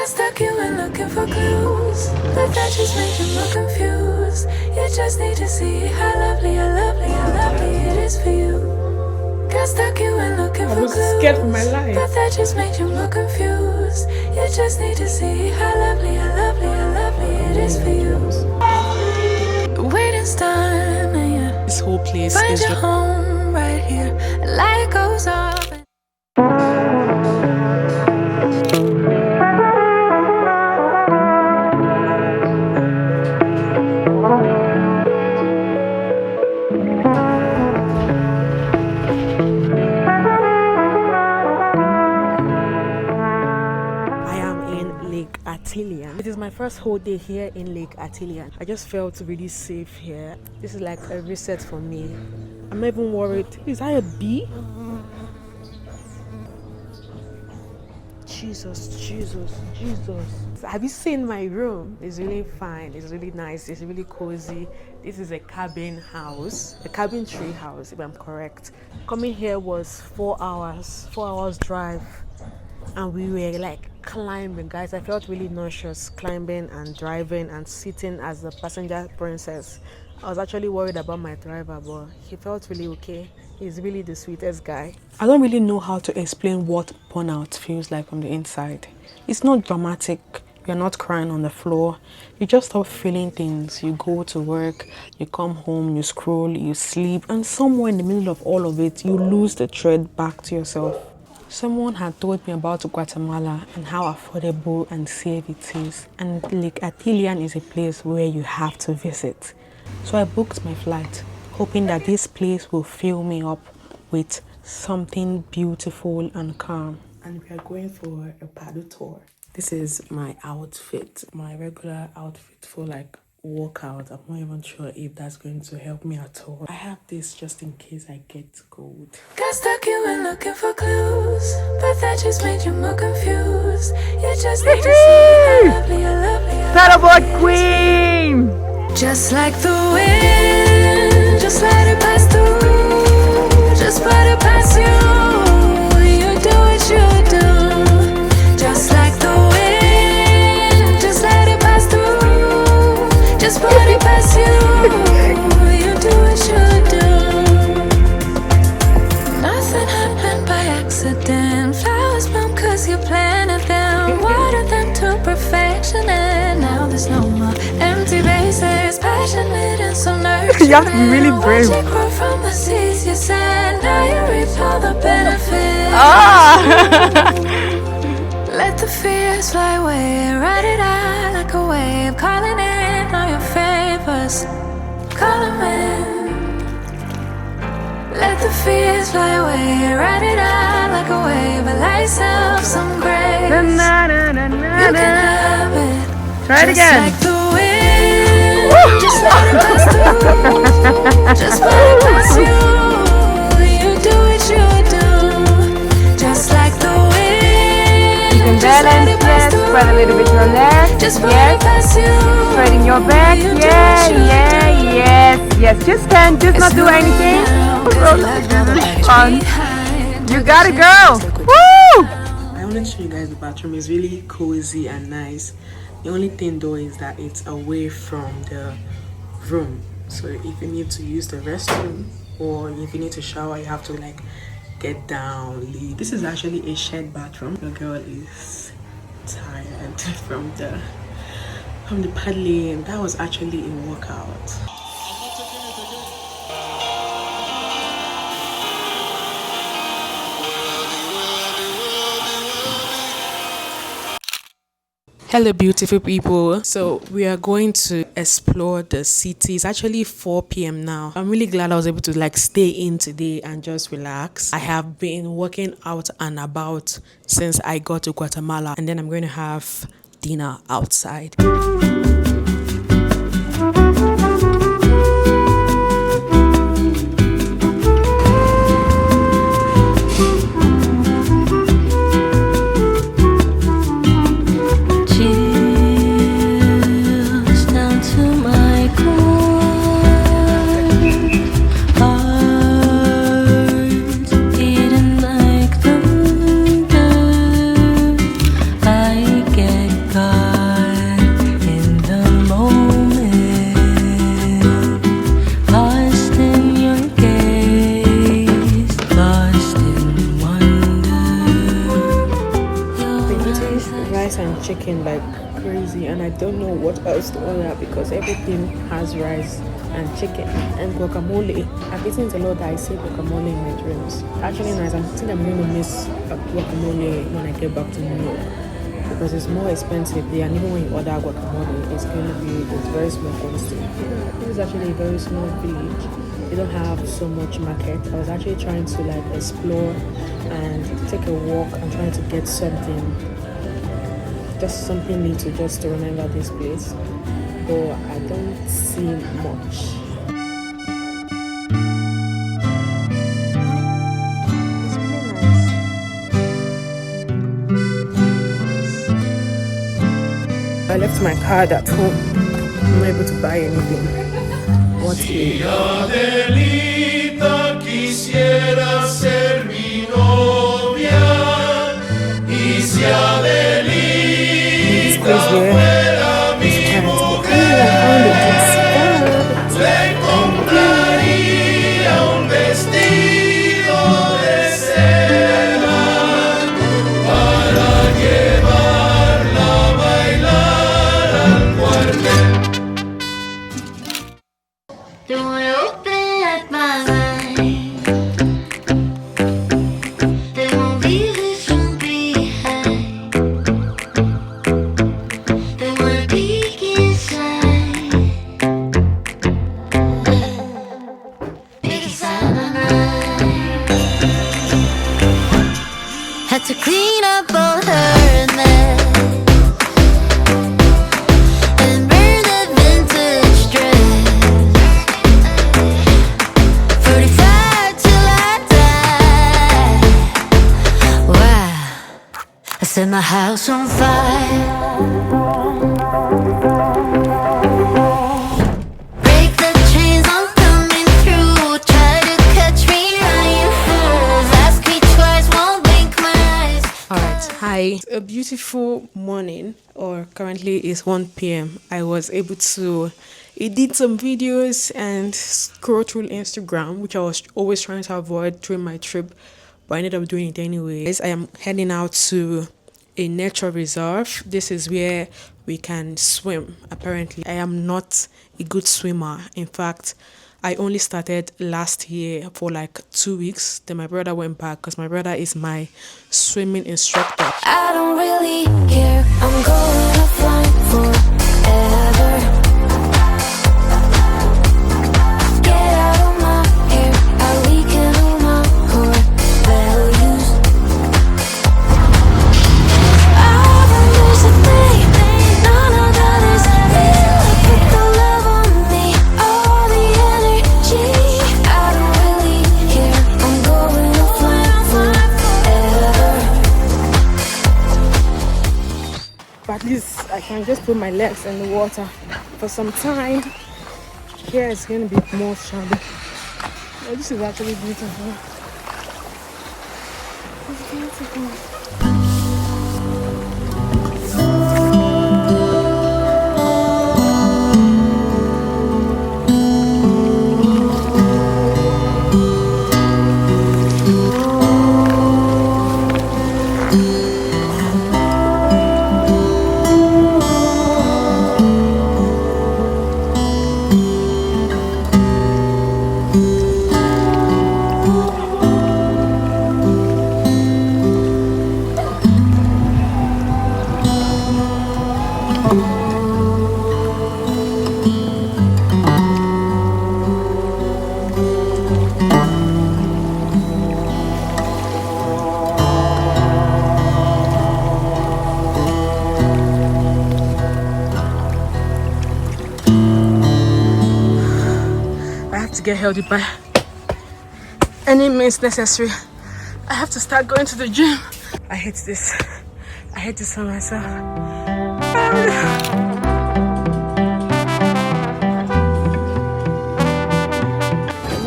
Got stuck, you went looking for clues, but that just made you more confused. You just need to see how lovely, how lovely, how lovely it is for you. Got stuck, you went looking for clues, scared for my life. but that just made you more confused. You just need to see how lovely, how lovely, how lovely it is for you. Waiting's done, and you This whole place find is your home right here. A light goes off. It is my first whole day here in Lake Atitlan. I just felt really safe here. This is like a reset for me. I'm not even worried. Is that a bee? Jesus. Have you seen my room? It's really fine. It's really nice. It's really cozy. This is a cabin house, a cabin tree house, if I'm correct. Coming here was 4 hours drive. And we were like climbing, guys. I felt really nauseous climbing and driving and sitting as the passenger princess. I was actually worried about my driver, but he felt really okay. He's really the sweetest guy. I don't really know how to explain what burnout feels like on the inside. It's not dramatic. You're not crying on the floor. You just stop feeling things. You go to work, you come home, you scroll, you sleep, and somewhere in the middle of all of it, you lose the thread back to yourself. Someone had told me about Guatemala and how affordable and safe it is. And Lake Atitlan is a place where you have to visit. So I booked my flight, hoping that this place will fill me up with something beautiful and calm. And we are going for a paddle tour. This is my outfit, my regular outfit for like workout. I'm not even sure if that's going to help me at all. I have this just in case I get cold. Got stuck, you went looking for clues, but that just made you more confused. You just need to see how lovely, how lovely, how Paddleboard queen! just like the wind, just let it pass through, just let it pass you. You do what you do, just like the wind, just let it pass through, just let it pass you. You do what you do. Nothing happened by accident. Flowers bloom cause you planted them, watered them to perfection, and now there's no more empty bases. Passionate and so nurturing. You have to be really brave. Watch it grow from the seeds you said. Now you reap all the benefits. Let the fears fly away. Ride it out like a wave. Calling in all your favors. Call 'em in. Let the fears fly away. Ride it out like a wave. Allow yourself some grace. You can have it. Try it again. Like the wind, just let it pass through. Just let it pass you. You do what you do. Just like the wind. You can balance, yes. Spread a little bit your legs. Just yes. Spreading your back. Yes. Just stand. Just not do anything. Fun. You got it, girl. Woo! I wanted to show you guys the bathroom. It's really cozy and nice. The only thing though is that it's away from the room. So if you need to use the restroom or if you need to shower, you have to like get down, leave. This is actually a shared bathroom. The girl is tired from the paddling. That was actually a workout. Hello beautiful people, so we are going to explore the city. It's actually 4 p.m. now. I'm really glad I was able to like stay in today and just relax. I have been working out and about since I got to Guatemala, and then I'm going to have dinner outside. Get rice and chicken like crazy, and I don't know what else to order because everything has rice and chicken and guacamole. I've eaten a lot that I see guacamole in my dreams. Actually nice. I think I'm going to miss guacamole when I get back to New York because it's more expensive there, and even when you order guacamole, it's going to be a very small quantity. This is actually a very small village. They don't have so much market. I was actually trying to like explore and take a walk and trying to get something, just something little just to remember this place, but I don't see much. It's really nice. I left my card at home. I'm not able to buy anything. What is Adelita quisiera ser mi novia y si Adelita fuera mi mujer le compraría un vestido de seda para llevarla a bailar al cuartel. Don't wanna open up my mind. There won't be this from behind. They wanna peek inside. Peek inside my mind. Had to clean up all her mess. Set my house on fire. Break the chains, I'm coming through. Try to catch me, lying fools. Ask me twice, won't blink my eyes. Alright, hi. A beautiful morning, or currently it's 1 p.m. I was able to edit some videos and scroll through Instagram, which I was always trying to avoid during my trip, but I ended up doing it anyways. I am heading out to a nature reserve. This is where we can swim. Apparently, I am not a good swimmer. In fact, I only started last year for like 2 weeks. Then my brother went back because my brother is my swimming instructor. I don't really care. I'm going offline forever. Get out of my hair. I weaken all my core values. There's a thing, none of that is real. Put the love on me, all the energy. I don't really care. I'm going offline forever. But at least I can just put my legs in the water for some time. Here it's going to be more shallow. Oh, this is actually beautiful. It's beautiful. Get healthy by any means necessary. I have to start going to the gym. I hate this. I hate this for myself.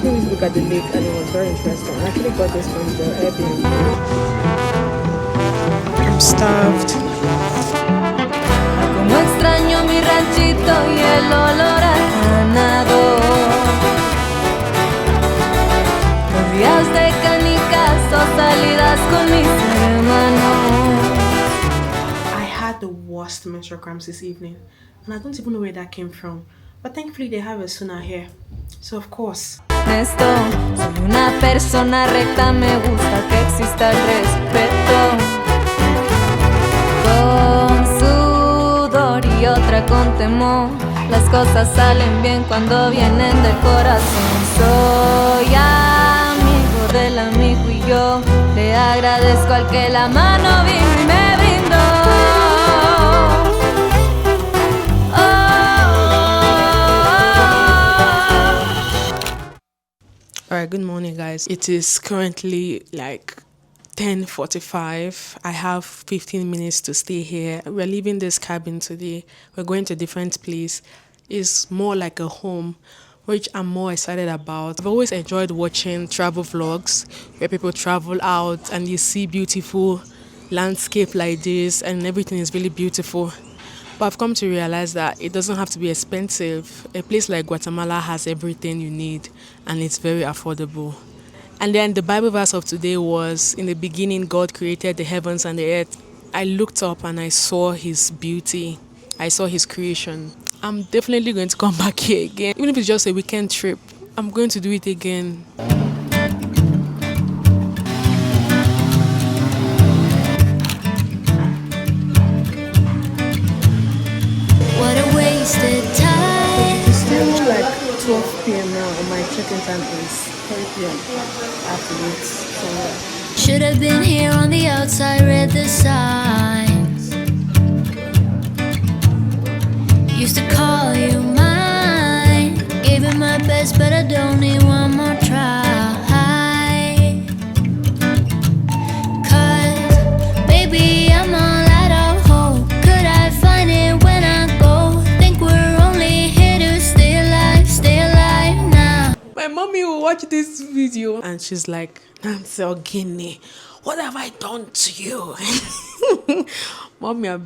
Please look at the lake, and it was very interesting. I actually got this from the Airbnb. I'm starved. Como extraño mi ranchito y el olor a ganado. Los días de canicas o salidas con mis hermanos. I had the worst menstrual cramps this evening, and I don't even know where that came from. But thankfully, they have a sauna here. So, of course. Esto, soy una persona recta, me gusta que exista el respeto. Con sudor y otra con temor, las cosas salen bien cuando vienen del corazón. Soy amigo del amigo y yo le agradezco al que la mano vino y me brindó. Alright, good morning, guys. It is currently like 10:45. I have 15 minutes to stay here. We're leaving this cabin today. We're going to a different place. It's more like a home, which I'm more excited about. I've always enjoyed watching travel vlogs where people travel out and you see beautiful landscape like this and everything is really beautiful. But I've come to realize that it doesn't have to be expensive. A place like Guatemala has everything you need and it's very affordable. And then the Bible verse of today was, in the beginning God created the heavens and the earth. I looked up and I saw his beauty. I saw his creation. I'm definitely going to come back here again. Even if it's just a weekend trip, I'm going to do it again. What a wasted time. It's still like 12 p.m. now and my check-in time is 3 p.m. I have to wait somewhere. Should have been here on the outside, read the signs. Used to call you mine. Gave it my best, but I don't need one more try. Cause maybe I'm all out of hope. Could I find it when I go? Think we're only here to stay alive now. My mommy will watch this video and she's like, Nancy Ogini, what have I done to you? Mommy, I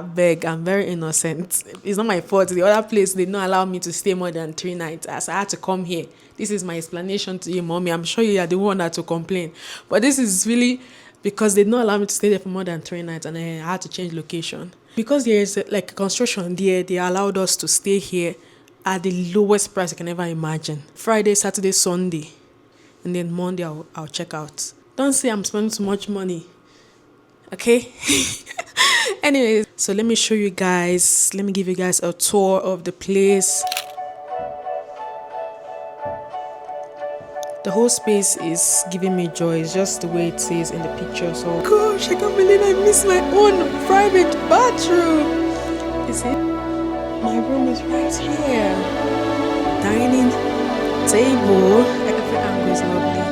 beg, I'm very innocent. It's not my fault. The other place, they don't allow me to stay more than 3 nights. As I had to come here. This is my explanation to you, Mommy. I'm sure you are the one that to complain. But this is really because they don't allow me to stay there for more than 3 nights and I had to change location. Because there is like construction there, they allowed us to stay here at the lowest price you can ever imagine. Friday, Saturday, Sunday. And then Monday, I'll check out. Don't say I'm spending too much money. Okay? Anyways, so let me show you guys. Let me give you guys a tour of the place. The whole space is giving me joy. It's just the way it says in the picture. So, gosh, I can't believe I missed my own private bathroom. You see? My room is right here. Dining table. Every angle is lovely.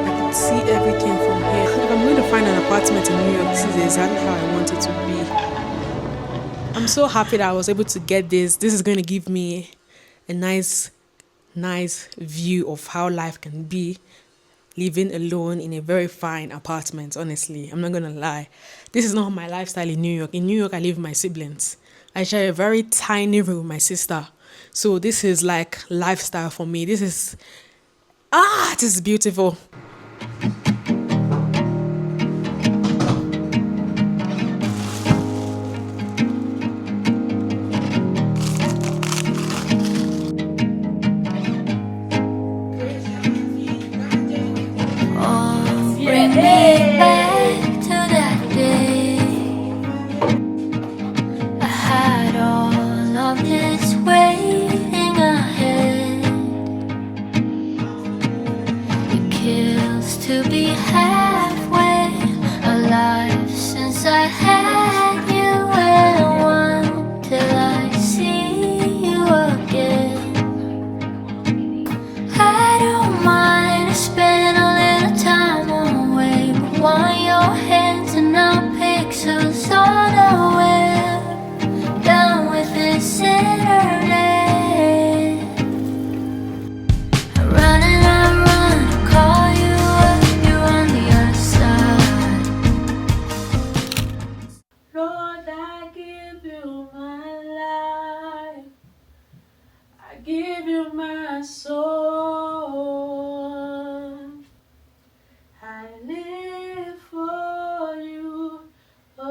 I can see everything from here. If I'm going to find an apartment in New York, this is exactly how I want it to be. I'm so happy that I was able to get this. This is going to give me a nice view of how life can be living alone in a very fine apartment. Honestly, I'm not going to lie. This is not my lifestyle in New York. In New York, I live with my siblings. I share a very tiny room with my sister. So this is like lifestyle for me. This is beautiful. Bring me back to that day. I had all of this waiting ahead. It kills to be halfway alive since I had you and one till I see you again. I don't mind spending a little time away, but want your hands and our pixels on the web, down with this internet. I run and I run, call you up, you're on the other side. Lord, I give you my life. I give you my soul. I live for you. Oh,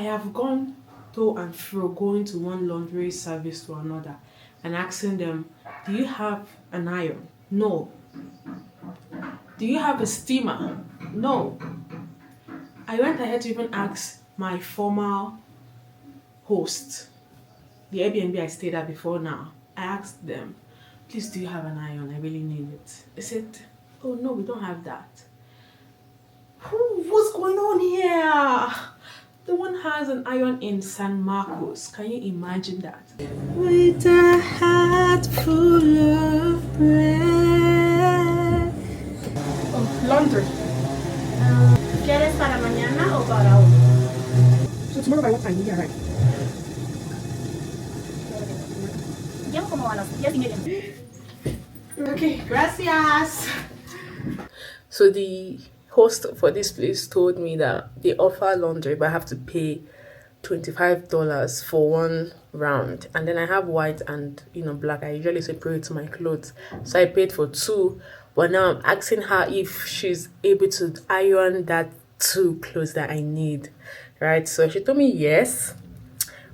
have gone to and fro, going to one laundry service to another and asking them, do you have an iron? No. Do you have a steamer? No. I went ahead to even ask my former host, the Airbnb I stayed at before now. I asked them, please, do you have an iron? I really need it. They said, oh no, we don't have that. What's going on here? The one has an iron in San Marcos. Can you imagine that? With a heart full of bread. Oh, laundry. ¿Quieres para mañana o para hoy? So tomorrow by what time? Yeah, right. Llego como a las 10:30. Okay, gracias. So the host for this place told me that they offer laundry, but I have to pay $25 for one round. And then I have white and black. I usually separate my clothes, so I paid for two. But now I'm asking her if she's able to iron that two clothes that I need, right? So she told me yes,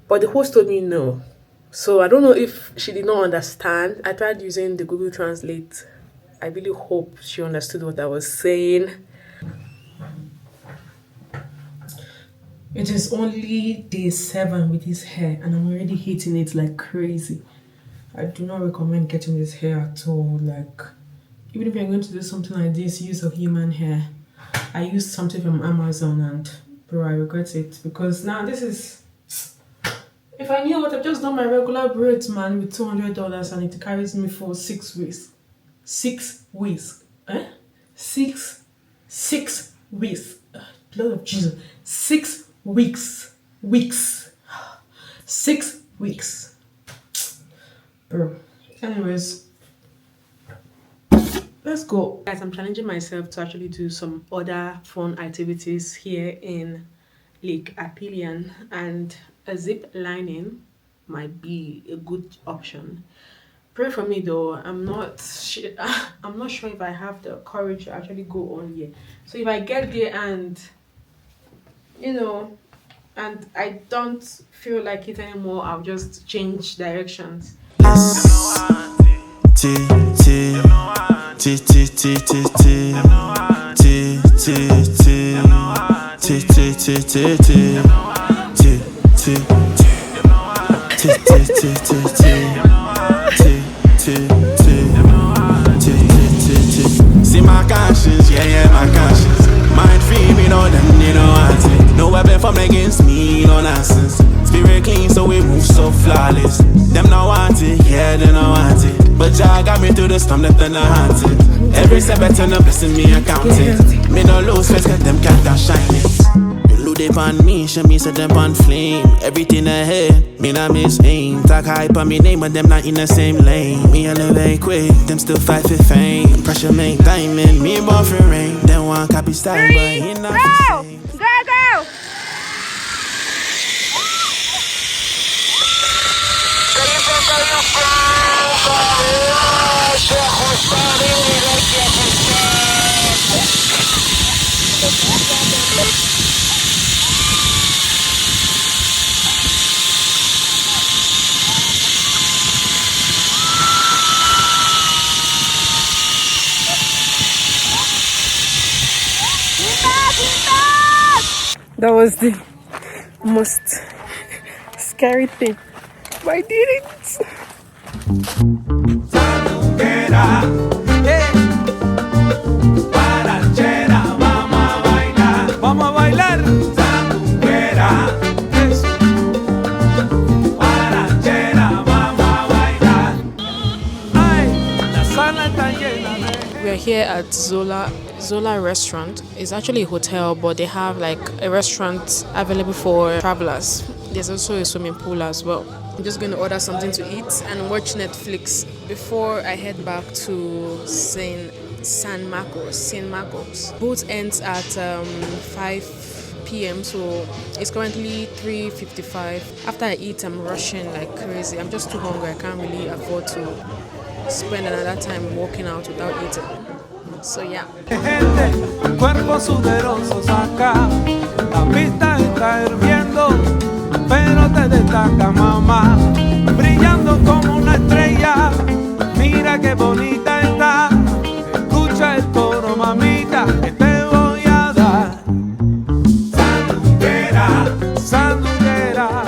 but the host told me no. So I don't know if she did not understand. I tried using the Google Translate. I really hope she understood what I was saying. It is only day 7 with this hair and I'm already hating it like crazy. I do not recommend getting this hair at all. Like, even if you're going to do something like this, use a human hair. I used something from Amazon and bro, I regret it because now this is... If I knew what I've just done my regular braids, man, with $200 and it carries me for 6 weeks. 6 weeks. Eh? 6 weeks. Blood of Jesus. 6 weeks. 6 weeks. Bro. Anyways. Let's go. Guys, I'm challenging myself to actually do some other fun activities here in Lake Atitlan, and a zip lining might be a good option. Pray for me though. I'm not sure if I have the courage to actually go on here. So if I get there and and I don't feel like it anymore, I'll just change directions. See my conscience, yeah, my conscience. Mind free, me know them, they don't want it. No weapon formed against me, no nonsense. Spirit clean, so we move so flawless. Them not want it, yeah, they don't want it. But Jah got me through the storm, that they're not haunted. Every step I turn up, blessing me, I count it. Me no lose face, cause them can't shine it. You look up on me, show me set them on flame. Everything ahead, me not miss aim. Talk hype on me name, but them not in the same lane. Me elevate quick, them still fight for fame. Pressure make diamond, me born for rain. Them want copy style, but he not the same. Go! That was the most scary thing, but I did it. Vamos a bailar. We are here at Zola restaurant. It's actually a hotel, but they have like a restaurant available for travelers. There's also a swimming pool as well. I'm just going to order something to eat and watch Netflix before I head back to San Marcos. Boat ends at 5 p.m. so it's currently 3:55. After I eat, I'm rushing like crazy. I'm just too hungry. I can't really afford to spend another time walking out without eating. So yeah. Gente, cuerpo sudoroso saca, la pista está hirviendo, pero te destaca mamá, brillando como una estrella, mira qué bonita está, escucha el coro mamita, que te voy a dar, sandunguera, sandunguera.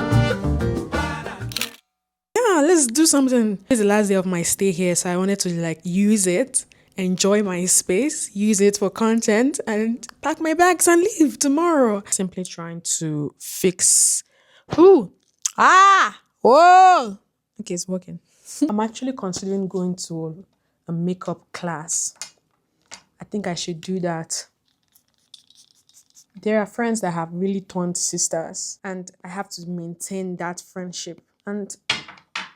Yeah, let's do something. It's the last day of my stay here, so I wanted to like use it, enjoy my space, use it for content, and pack my bags and leave tomorrow. Simply trying to fix. Who? Ah! Whoa! Okay, it's working. I'm actually considering going to a makeup class. I think I should do that. There are friends that have really turned sisters, and I have to maintain that friendship. And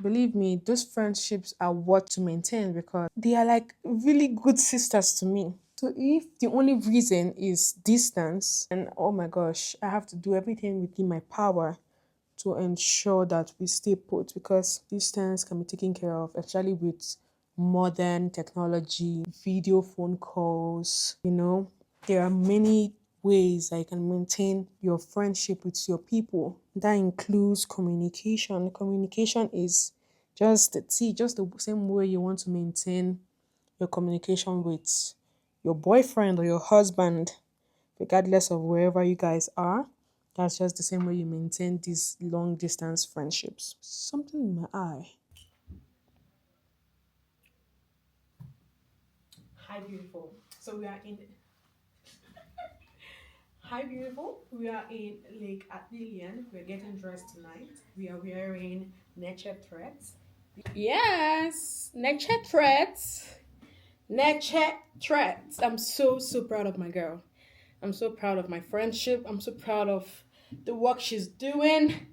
believe me, those friendships are what to maintain because they are like really good sisters to me. So if the only reason is distance, and oh my gosh, I have to do everything within my power to ensure that we stay put because distance can be taken care of, especially with modern technology, video phone calls, There are many ways I can maintain your friendship with your people. That includes communication. Communication is just the same way you want to maintain your communication with your boyfriend or your husband, regardless of wherever you guys are. That's just the same way you maintain these long distance friendships. Something in my eye. Hi, beautiful. So we are in. Hi, beautiful. We are in Lake Atitlan. We're getting dressed tonight. We are wearing nature threads. Yes, nature threads. Nature threads. I'm so proud of my girl. I'm so proud of my friendship. I'm so proud of the work she's doing.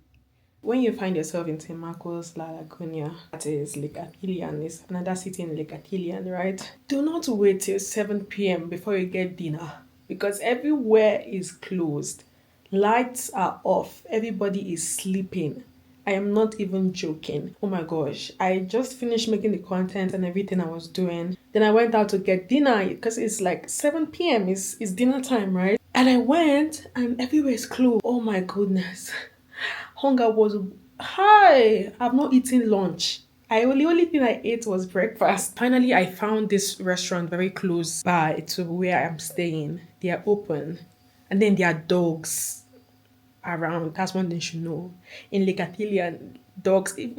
When you find yourself in St. Marcos, La Laguna, that is Lake Atitlan, is another city in Lake Atitlan, right? Do not wait till 7 p.m. before you get dinner because everywhere is closed. Lights are off. Everybody is sleeping. I am not even joking. Oh my gosh. I just finished making the content and everything I was doing. Then I went out to get dinner because it's like 7 p.m. It's dinner time, right? And I went and everywhere is closed. Oh my goodness. Hunger was high. I've not eaten lunch. Only thing I ate was breakfast. Finally, I found this restaurant very close by to where I'm staying. They are open. And then there are dogs around. That's one thing you should know. In Lake Atitlan, dogs, in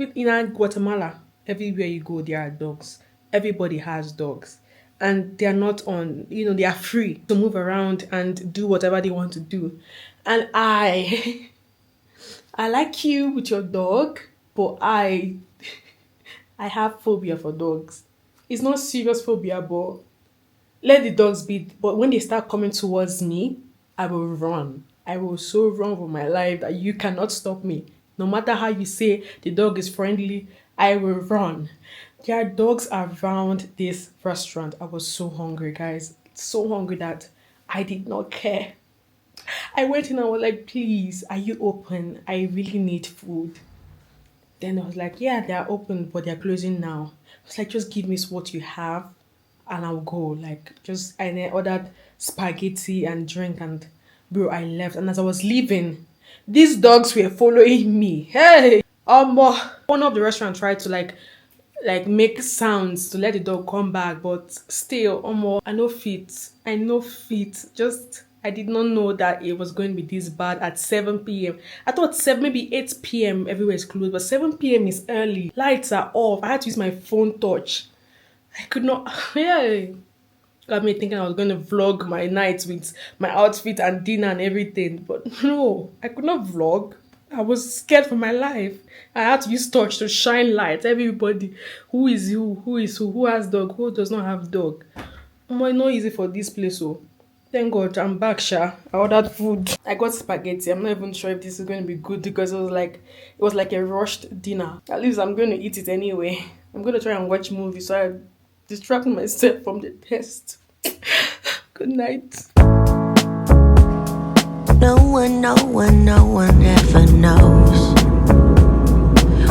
Guatemala, everywhere you go, there are dogs. Everybody has dogs. And they are not on, they are free to move around and do whatever they want to do. And I like you with your dog, but I have phobia for dogs. It's not serious phobia, but let the dogs be. But when they start coming towards me, I will run. I will so run for my life that you cannot stop me. No matter how you say the dog is friendly, I will run. There are dogs around this restaurant. I was so hungry, guys. So hungry that I did not care. I went in and I was like, please, are you open? I really need food. Then I was like, yeah, they are open, but they're closing now. I was like, just give me what you have and I'll go. And I ordered spaghetti and drink and bro, I left. And as I was leaving, these dogs were following me. Hey! One of the restaurants tried to like make sounds to let the dog come back, but still, I know fit. Just I did not know that it was going to be this bad at 7 p.m. I thought maybe 8 p.m. everywhere is closed, but 7 p.m. is early. Lights are off. I had to use my phone touch. I could not. Yeah. Got me thinking I was going to vlog my nights with my outfit and dinner and everything. But no, I could not vlog. I was scared for my life. I had to use torch to shine light. Everybody, who is who has dog, who does not have dog. It's not easy for this place, so thank God I'm back, Sha. I ordered food. I got spaghetti. I'm not even sure if this is going to be good because it was like a rushed dinner. At least I'm going to eat it anyway. I'm going to try and watch movies so I distract myself from the test. Good night. No one ever knows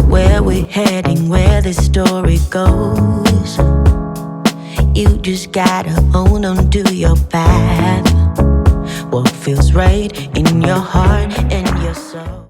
where we're heading, where the story goes. You just gotta own on, do your path. What feels right in your heart and your soul.